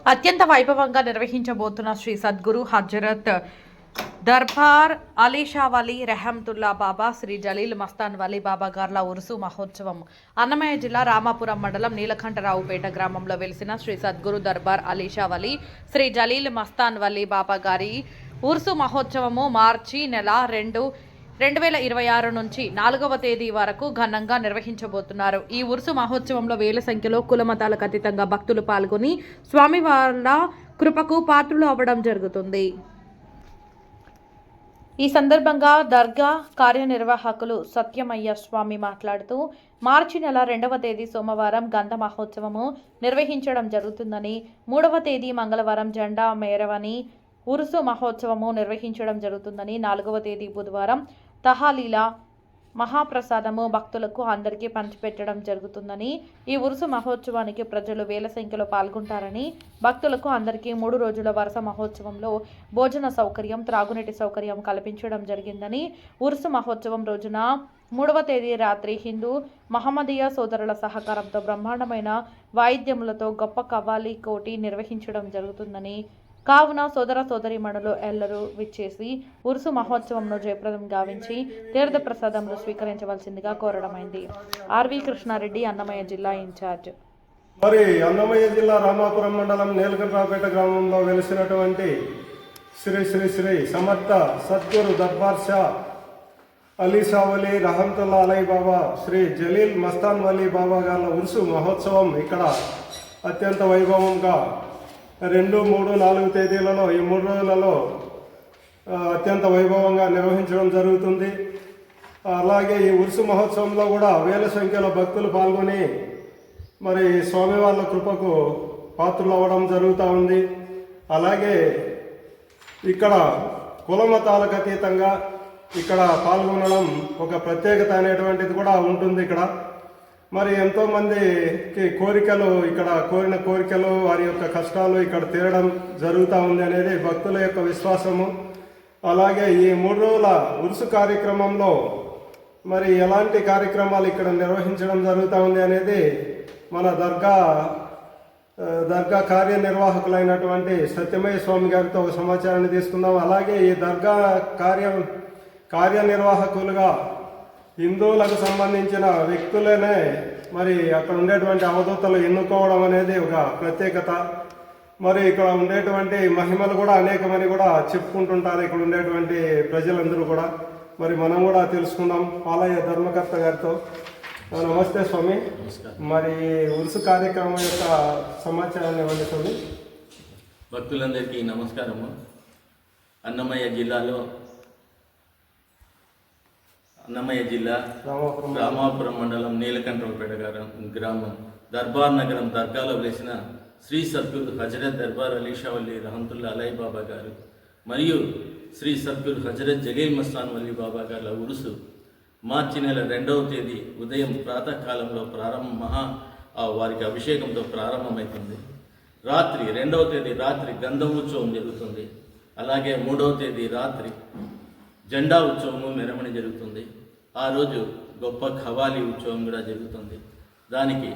అత్యంత వైభవంగా నిర్వహించబోతున్న శ్రీ సద్గురు హజరత్ దర్బార్ అలీషావలి రెహమతుల్లా బాబా శ్రీ జలీల్ మస్తాన్ వలీ బాబా గార్ల ఉరుసు మహోత్సవం అన్నమయ్య జిల్లా రామాపురం మండలం నీలకంఠరావుపేట గ్రామంలో వెలిసిన శ్రీ సద్గురు దర్బార్ అలీషావలి శ్రీ జలీల్ మస్తాన్ వలీ బాబా గారి ఉరుసు మహోత్సవము మార్చి నెల 2026 నుంచి 4వ తేదీ వరకు ఘనంగా నిర్వహించబోతున్నారు. ఈ ఉరుసు మహోత్సవంలో వేల సంఖ్యలో కుల మతాలకు అతీతంగా భక్తులు పాల్గొని స్వామివార్ల కృపకు పాత్రులు అవ్వడం జరుగుతుంది. ఈ సందర్భంగా దర్గా కార్యనిర్వాహకులు సత్యమయ్య స్వామి మాట్లాడుతూ మార్చి నెల 2వ తేదీ సోమవారం గంధ మహోత్సవము నిర్వహించడం జరుగుతుందని, 3వ తేదీ మంగళవారం జెండా మేరవని ఉరుసు మహోత్సవము నిర్వహించడం జరుగుతుందని, 4వ తేదీ బుధవారం తహాలీలా మహాప్రసాదము భక్తులకు అందరికీ పంచిపెట్టడం జరుగుతుందని, ఈ ఉరుసు మహోత్సవానికి ప్రజలు వేల సంఖ్యలో పాల్గొంటారని, భక్తులకు అందరికీ 3 రోజుల వరుస మహోత్సవంలో భోజన సౌకర్యం, త్రాగునీటి సౌకర్యం కల్పించడం జరిగిందని, ఉరుసు మహోత్సవం రోజున 3వ తేదీ రాత్రి హిందూ మహమ్మదీయ సోదరుల సహకారంతో బ్రహ్మాండమైన వాయిద్యములతో గొప్ప కవ్వాలి కోటి నిర్వహించడం జరుగుతుందని, కావున సోదర సోదరీమణులు ఎల్లరూ విచ్చేసి ఉరుసు మహోత్సవంను జయప్రదం గావించి తీర్థ ప్రసాదములు స్వీకరించవలసిందిగా కోరడమైంది. ఆర్వి కృష్ణారెడ్డి, అన్నమయ్య జిల్లా ఇన్ఛార్జ్. మరి అన్నమయ్య జిల్లా రామాపురం మండలం నీలకంఠరావుపేట గ్రామంలో వెలిసినటువంటి శ్రీ శ్రీ శ్రీ సమర్థ సద్గురు దర్బార్ షా అలీషావలి రహమతుల్లా అలై బాబా శ్రీ జలీల్ మస్తాన్ వలీ బాబా గార్ల ఉరుసు మహోత్సవం ఇక్కడ అత్యంత వైభవంగా 2, 3, 4 తేదీలలో ఈ 3 రోజులలో అత్యంత వైభవంగా నిర్వహించడం జరుగుతుంది. అలాగే ఈ ఉరుసు మహోత్సవంలో కూడా వేల సంఖ్యలో భక్తులు పాల్గొని మరి స్వామివార్ల కృపకు పాత్రలు అవ్వడం జరుగుతూ ఉంది. అలాగే ఇక్కడ కుల మతాలకు అతీతంగా ఇక్కడ పాల్గొనడం ఒక ప్రత్యేకత అనేటువంటిది కూడా ఉంటుంది. ఇక్కడ మరి ఎంతోమందికి కోరికలు, ఇక్కడ కోరిన కోరికలు, వారి యొక్క కష్టాలు ఇక్కడ తీరడం జరుగుతూ ఉంది అనేది భక్తుల యొక్క విశ్వాసము. అలాగే ఈ 3 రోజుల ఉరుసు కార్యక్రమంలో మరి ఎలాంటి కార్యక్రమాలు ఇక్కడ నిర్వహించడం జరుగుతూ ఉంది అనేది మన దర్గా కార్యనిర్వాహకులైనటువంటి సత్యమయ్య స్వామి గారితో ఒక సమాచారాన్ని తీసుకుందాం. అలాగే ఈ దర్గా కార్యనిర్వాహకులుగా హిందువులకు సంబంధించిన వ్యక్తులనే మరి అక్కడ ఉండేటువంటి అవధూతలు ఎన్నుకోవడం అనేది ఒక ప్రత్యేకత. మరి ఇక్కడ ఉండేటువంటి మహిమలు కూడా అనేకమని కూడా చెప్పుకుంటుంటారు ఇక్కడ ఉండేటువంటి ప్రజలందరూ కూడా. మరి మనం కూడా తెలుసుకుందాం ఆలయ ధర్మకర్త గారితో. నమస్తే స్వామి. మరి ఉరుసు కార్యక్రమం యొక్క సమాచారాన్ని ఇవ్వండి స్వామి. భక్తులందరికీ నమస్కారము. అన్నమయ్య జిల్లా రామాపురం మండలం నీలకంఠరావుపేట గ్రామం దర్బార్ నగరం దర్గాలో వెలిసిన శ్రీ సద్గురు హజరత్ దర్బార్ అలీషావలి రహమతుల్లా అలై బాబా గారు మరియు శ్రీ సద్గురు హజరత్ జలీల్ మస్తాన్ వలీ బాబా గార్ల ఉరుసు మార్చి నెల 2వ తేదీ ఉదయం ప్రాతకాలంలో వారికి అభిషేకంతో ప్రారంభమవుతుంది. రాత్రి 2వ తేదీ రాత్రి గంధం ఉత్సవం జరుగుతుంది. అలాగే 3వ తేదీ రాత్రి జెండా ఉత్సవము మెరవణి జరుగుతుంది. ఆ రోజు గొప్ప ఖవాలి ఉత్సవం కూడా జరుగుతుంది. దానికి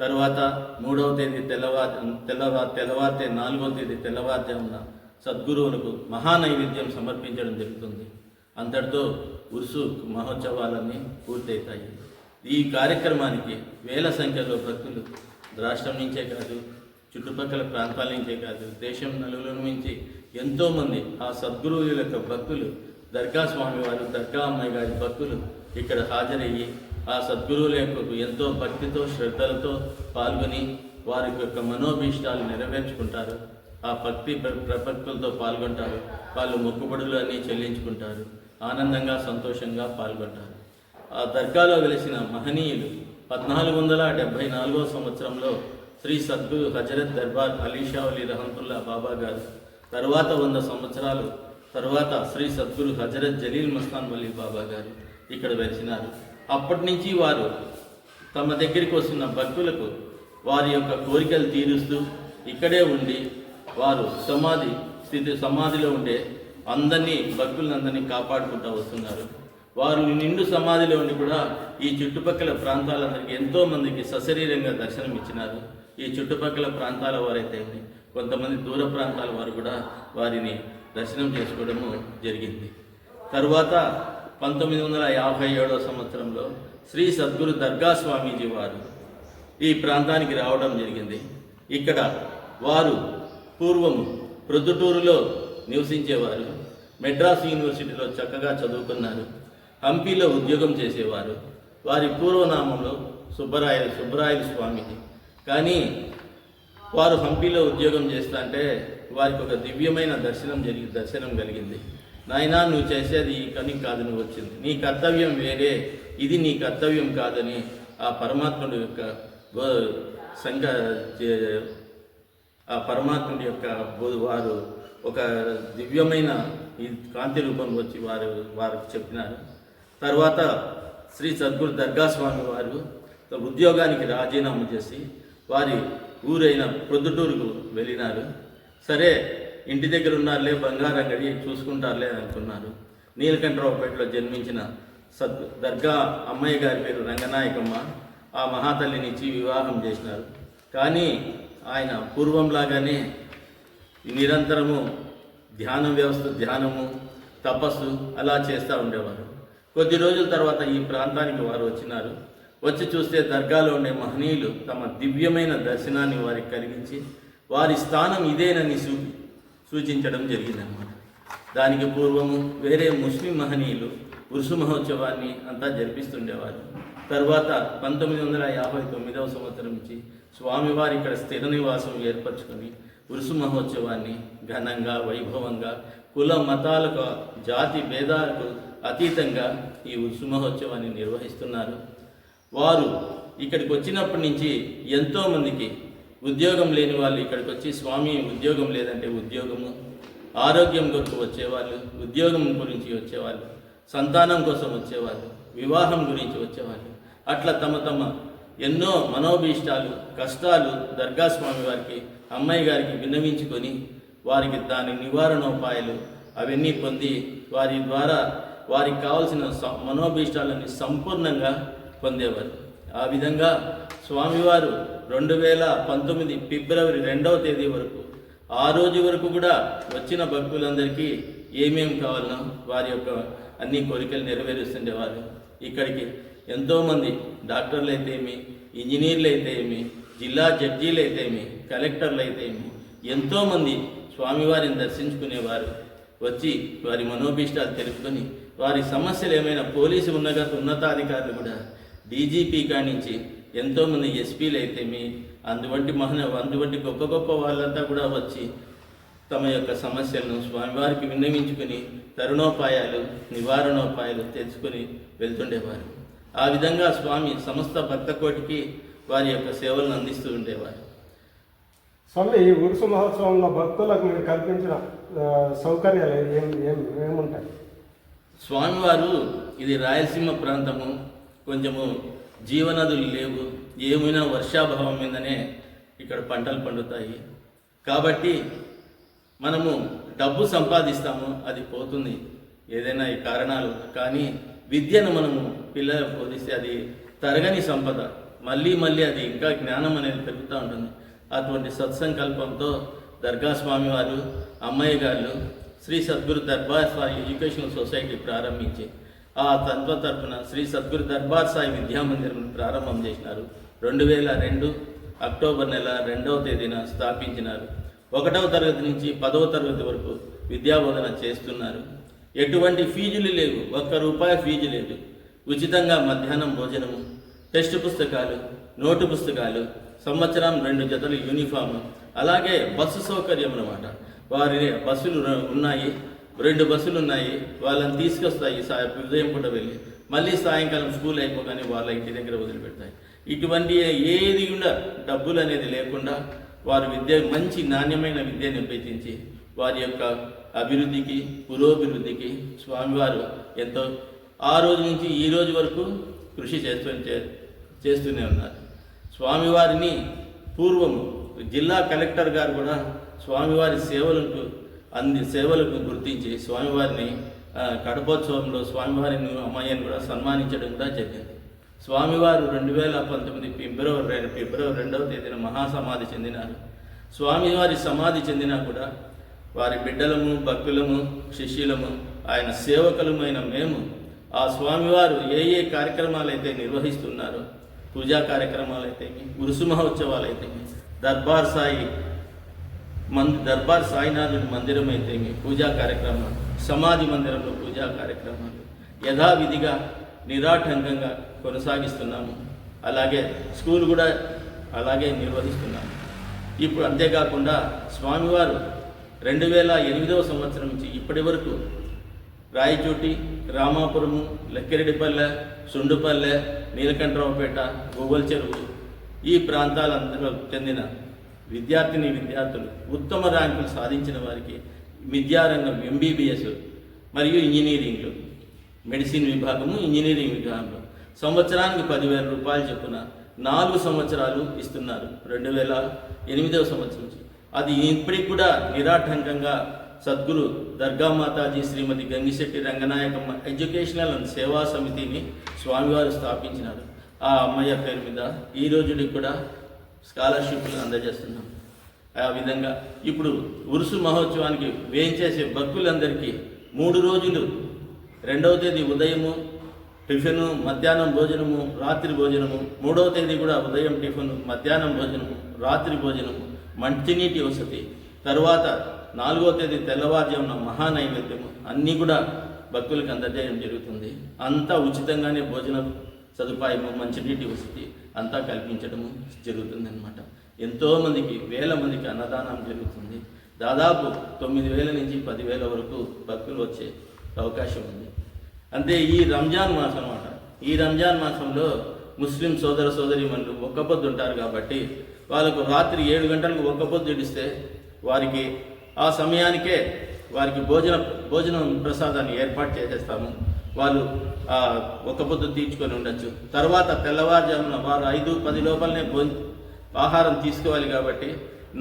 తర్వాత 3వ తేదీ తెల్లవారితే 4వ తేదీ తెల్లవారుజామున సద్గురువులకు మహానైవేద్యం సమర్పించడం జరుగుతుంది. అంతటితో ఉరుసు మహోత్సవాలన్నీ పూర్తవుతాయి. ఈ కార్యక్రమానికి వేల సంఖ్యలో భక్తులు రాష్ట్రం నుంచే కాదు, చుట్టుపక్కల ప్రాంతాల నుంచే కాదు, దేశం నలుగుల నుంచి ఎంతోమంది ఆ సద్గురువుల యొక్క భక్తులు, దర్గా స్వామివారు, దర్గా అమ్మాయి గారి భక్తులు ఇక్కడ హాజరయ్యి ఆ సద్గురువుల యొక్క ఎంతో భక్తితో శ్రద్ధలతో పాల్గొని వారి యొక్క మనోభీష్టాలు నెరవేర్చుకుంటారు. ఆ భక్తి ప్రపత్తులతో పాల్గొంటారు. వాళ్ళు మొక్కుబడులు అన్నీ చెల్లించుకుంటారు. ఆనందంగా సంతోషంగా పాల్గొంటారు. ఆ దర్గాలో వెలిసిన మహనీయులు 1474వ సంవత్సరంలో శ్రీ సద్గురు హజరత్ దర్బార్ అలీషావలి రహమతుల్లా బాబా గారు, తరువాత 100 సంవత్సరాలు తర్వాత శ్రీ సద్గురు హజరత్ జలీల్ మస్తాన్ వలీ బాబా గారు ఇక్కడ వెలిసినారు. అప్పటి నుంచి వారు తమ దగ్గరికి వస్తున్న భక్తులకు వారి యొక్క కోరికలు తీరుస్తూ ఇక్కడే ఉండి వారు సమాధిలో ఉండే భక్తులందరినీ కాపాడుకుంటూ వస్తున్నారు. వారు నిండు సమాధిలో ఉండి కూడా ఈ చుట్టుపక్కల ప్రాంతాలందరికీ ఎంతోమందికి సశరీరంగా దర్శనం ఇచ్చినారు. ఈ చుట్టుపక్కల ప్రాంతాల వారైతే కొంతమంది దూర ప్రాంతాల వారు కూడా వారిని దర్శనం చేసుకోవడము జరిగింది. తరువాత 1957 సంవత్సరంలో శ్రీ సద్గురు దర్గా స్వామీజీ వారు ఈ ప్రాంతానికి రావడం జరిగింది. ఇక్కడ వారు పూర్వము ప్రొద్దుటూరులో నివసించేవారు. మెడ్రాస్ యూనివర్సిటీలో చక్కగా చదువుకున్నారు. హంపీలో ఉద్యోగం చేసేవారు. వారి పూర్వనామంలో సుబ్బరాయలు స్వామిజీ. కానీ వారు హంపీలో ఉద్యోగం చేస్తా అంటే వారికి ఒక దివ్యమైన దర్శనం కలిగింది. నాయనా, నువ్వు చేసేది ఈ పని కాదు, నువ్వు వచ్చింది, నీ కర్తవ్యం వేరే, ఇది నీ కర్తవ్యం కాదని ఆ పరమాత్ముడి యొక్క వారు ఒక దివ్యమైన ఈ కాంతి రూపంలో వచ్చి వారికి చెప్పినారు. తర్వాత శ్రీ సద్గురు దర్గా స్వామి వారు ఉద్యోగానికి రాజీనామా చేసి వారి ఊరైన ప్రొద్దుటూరుకు వెళ్ళినారు. సరే, ఇంటి దగ్గర ఉన్నారులే, బంగారంగడి చూసుకుంటారులే అనుకున్నారు. నీలకంఠరావుపేటలో జన్మించిన దర్గా అమ్మాయి గారి పేరు రంగనాయకమ్మ. ఆ మహాతల్లినిచ్చి వివాహం చేసినారు. కానీ ఆయన పూర్వంలాగానే నిరంతరము ధ్యానము, తపస్సు అలా చేస్తూ ఉండేవారు. కొద్ది రోజుల తర్వాత ఈ ప్రాంతానికి వారు వచ్చినారు. వచ్చి చూస్తే దర్గాలో ఉండే మహనీయులు తమ దివ్యమైన దర్శనాన్ని వారికి కలిగించి వారి స్థానం ఇదేనని సూచించడం జరిగిందన్నమాట. దానికి పూర్వము వేరే ముస్లిం మహనీయులు ఉరుసు మహోత్సవాన్ని అంతా జరిపిస్తుండేవారు. తర్వాత 1959 సంవత్సరం నుంచి స్వామివారి ఇక్కడ స్థిర నివాసం ఏర్పరచుకొని ఉరుసు మహోత్సవాన్ని ఘనంగా, వైభవంగా, కుల మతాలకు, జాతి భేదాలకు అతీతంగా ఈ ఉరుసు మహోత్సవాన్ని నిర్వహిస్తున్నారు. వారు ఇక్కడికి వచ్చినప్పటి నుంచి ఎంతోమందికి ఉద్యోగం లేని వాళ్ళు ఇక్కడికి వచ్చి స్వామి ఉద్యోగం లేదంటే ఉద్యోగము, ఆరోగ్యం కొరకు వచ్చేవాళ్ళు, ఉద్యోగం గురించి వచ్చేవాళ్ళు, సంతానం కోసం వచ్చేవాళ్ళు, వివాహం గురించి వచ్చేవాళ్ళు, అట్లా తమ ఎన్నో మనోభీష్టాలు, కష్టాలు దర్గా స్వామి వారికి, అమ్మాయి గారికి విన్నవించుకొని వారికి దాని నివారణోపాయాలు అవన్నీ పొంది వారి ద్వారా వారికి కావాల్సిన మనోభీష్టాలని సంపూర్ణంగా పొందేవారు. ఆ విధంగా స్వామివారు 2019 ఫిబ్రవరి 2వ తేదీ వరకు, ఆ రోజు వరకు కూడా వచ్చిన భక్తులందరికీ ఏమేమి కావాలనో వారి యొక్క అన్ని కోరికలు నెరవేరుస్తుండేవారు. ఇక్కడికి ఎంతోమంది డాక్టర్లు అయితే ఏమి, ఇంజనీర్లు అయితే ఏమి, జిల్లా జడ్జీలు అయితే ఏమి, కలెక్టర్లు అయితే ఏమి, ఎంతోమంది స్వామివారిని దర్శించుకునేవారు. వచ్చి వారి మనోభీష్టాలు తెలుపుకొని వారి సమస్యలు ఏమైనా పోలీసు ఉన్నతాధికారులు కూడా డీజీపీ కానించి ఎంతోమంది ఎస్పీలు అయితేమి అందువంటి గొప్ప గొప్ప వాళ్ళంతా కూడా వచ్చి తమ యొక్క సమస్యలను స్వామివారికి విన్నవించుకుని తరుణోపాయాలు, నివారణోపాయాలు తెలుసుకొని వెళ్తుండేవారు. ఆ విధంగా స్వామి సమస్త భక్త కోటికి వారి యొక్క సేవలను అందిస్తూ ఉండేవారు. స్వామి, ఈ ఉరుసు మహోత్సవంలో భక్తులకు మీరు కల్పించిన సౌకర్యాలు ఏముంటాయి? స్వామివారు ఇది రాయలసీమ ప్రాంతము, కొంచెము జీవనదులు లేవు, ఏమైనా వర్షాభావం మీదనే ఇక్కడ పంటలు పండుతాయి. కాబట్టి మనము డబ్బు సంపాదిస్తాము, అది పోతుంది ఏదైనా ఈ కారణాలు. కానీ విద్యను మనము పిల్లలకు బోధిస్తే అది తరగని సంపద, మళ్ళీ అది ఇంకా జ్ఞానం అనేది పెరుగుతూ ఉంటుంది. అటువంటి సత్సంకల్పంతో దర్గా స్వామివారు, అమ్మాయి గారు శ్రీ సద్గురు దర్బార్ సాయి ఎడ్యుకేషనల్ సొసైటీ ప్రారంభించి ఆ తరపున శ్రీ సద్గురు దర్బార్ సాయి విద్యామందిరం ప్రారంభం చేసినారు. 2002 అక్టోబర్ నెల 2వ తేదీన స్థాపించినారు. 1వ తరగతి నుంచి 10వ తరగతి వరకు విద్యాబోధన చేస్తున్నారు. ఎటువంటి ఫీజులు లేవు, ₹1 ఫీజు లేదు. ఉచితంగా మధ్యాహ్నం భోజనము, టెక్స్ట్ పుస్తకాలు, నోటు పుస్తకాలు, సంవత్సరం 2 జతలు యూనిఫామ్, అలాగే బస్సు సౌకర్యం అన్నమాట. వారి బస్సులు ఉన్నాయి, 2 బస్సులు ఉన్నాయి. వాళ్ళని తీసుకొస్తాయి ఉదయం పూట వెళ్ళి, మళ్ళీ సాయంకాలం స్కూల్ అయిపోగానే వాళ్ళ ఇంటి దగ్గర వదిలిపెడతాయి. ఇటువంటి ఏది కూడా డబ్బులు అనేది లేకుండా వారి మంచి నాణ్యమైన విద్యను అభ్యసించి వారి యొక్క అభివృద్ధికి, పురోభివృద్ధికి స్వామివారు ఎంతో ఆ రోజు నుంచి ఈ రోజు వరకు కృషి చేస్తూనే ఉన్నారు. స్వామివారిని పూర్వం జిల్లా కలెక్టర్ గారు కూడా స్వామివారి సేవలకు గుర్తించి స్వామివారిని కడపోత్సవంలో స్వామివారిని అమ్మాయిని కూడా సన్మానించడం కూడా జరిగింది. స్వామివారు 2019 ఫిబ్రవరి 2వ తేదీన మహాసమాధి చెందినారు. స్వామివారి సమాధి చెందినా కూడా వారి బిడ్డలము, భక్తులము, శిష్యులము, ఆయన సేవకులమైన మేము ఆ స్వామివారు ఏ కార్యక్రమాలు అయితే నిర్వహిస్తున్నారో, పూజా కార్యక్రమాలు అయితేమి, ఉరుసు మహోత్సవాలు అయితేమి, దర్బార్ సాయినాథుడి మందిరం అయితేమి పూజా కార్యక్రమాలు, సమాధి మందిరంలో పూజా కార్యక్రమాలు యథావిధిగా నిరాటంకంగా కొనసాగిస్తున్నాము. అలాగే స్కూల్ కూడా అలాగే నిర్వహిస్తున్నాము. ఇప్పుడు అంతేకాకుండా స్వామివారు 2008వ సంవత్సరం నుంచి ఇప్పటి వరకు రాయచోటి, రామాపురము, లక్కిరెడ్డిపల్లె, సుండుపల్లె, నీలకంఠరావుపేట, గూగల్ చెరువు ఈ ప్రాంతాలందరూ చెందిన విద్యార్థులు ఉత్తమ ర్యాంకులు సాధించిన వారికి విద్యారంగం MBBS మరియు ఇంజనీరింగ్లు, మెడిసిన్ విభాగము, ఇంజనీరింగ్ విభాగంలో సంవత్సరానికి 10,000 రూపాయలు చొప్పున 4 సంవత్సరాలు ఇస్తున్నారు. 2008వ సంవత్సరం నుంచి అది ఇప్పటికి కూడా నిరాటంకంగా సద్గురు దర్గా మాతాజీ శ్రీమతి గంగిశెట్టి రంగనాయకమ్మ ఎడ్యుకేషనల్ అండ్ సేవా సమితిని స్వామివారు స్థాపించినారు. ఆ అమ్మయ్య పేరు మీద ఈ రోజుకి కూడా స్కాలర్షిప్లు అందజేస్తున్నాం. ఆ విధంగా ఇప్పుడు ఉరుసు మహోత్సవానికి వేయించేసే భక్తులందరికీ 3 రోజులు 2వ తేదీ ఉదయము టిఫిను, మధ్యాహ్నం భోజనము, రాత్రి భోజనము, 3వ తేదీ కూడా ఉదయం టిఫిను, మధ్యాహ్నం భోజనము, రాత్రి భోజనము, మంచినీటి వసతి, తర్వాత 4వ తేదీ తెల్లవారుజామున మహానైవేద్యము అన్నీ కూడా భక్తులకు అందజేయడం జరుగుతుంది. అంతా ఉచితంగానే భోజన సదుపాయము, మంచినీటి వసతి అంతా కల్పించడము జరుగుతుందన్నమాట. ఎంతోమందికి, వేల మందికి అన్నదానం జరుగుతుంది. దాదాపు 9,000 నుంచి 10,000 వరకు భక్తులు వచ్చే అవకాశం ఉంది. అంటే ఈ రంజాన్ మాసం అన్నమాట. ఈ రంజాన్ మాసంలో ముస్లిం సోదర సోదరీమణులు ఒక్క పొద్దు ఉంటారు కాబట్టి వాళ్ళకు రాత్రి 7 గంటలకు ఒక్క పొద్దు ఇడిస్తే వారికి ఆ సమయానికే వారికి భోజనం ప్రసాదాన్ని ఏర్పాటు చేసేస్తాము. వాళ్ళు ఒక్క పొద్దు తీర్చుకొని ఉండొచ్చు. తర్వాత తెల్లవారుజామున వారు 5-10 లోపలనే ఆహారం తీసుకోవాలి కాబట్టి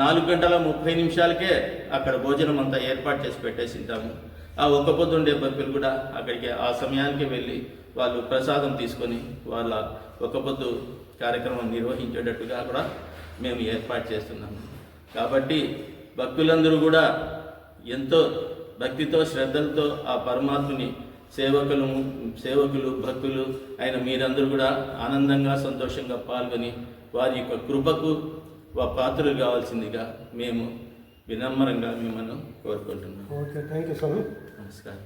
4 గంటల 30 నిమిషాలకే అక్కడ భోజనం అంతా ఏర్పాటు చేసి పెట్టేసి ఉంటాము. ఆ ఒక్క పొద్దు ఉండే భక్తులు కూడా అక్కడికి ఆ సమయానికి వెళ్ళి వాళ్ళు ప్రసాదం తీసుకొని వాళ్ళ ఒక్క పొద్దు కార్యక్రమం నిర్వహించేటట్టుగా కూడా మేము ఏర్పాటు చేస్తున్నాము. కాబట్టి భక్తులందరూ కూడా ఎంతో భక్తితో, శ్రద్ధలతో ఆ పరమాత్ముని సేవకులు, భక్తులు అయిన మీరందరూ కూడా ఆనందంగా, సంతోషంగా పాల్గొని వారి యొక్క కృపకు పాత్రలు కావాల్సిందిగా మేము వినమ్రంగా మిమ్మల్ని కోరుకుంటున్నాం. ఓకే, థ్యాంక్ యూ స్వామి. నమస్కారం.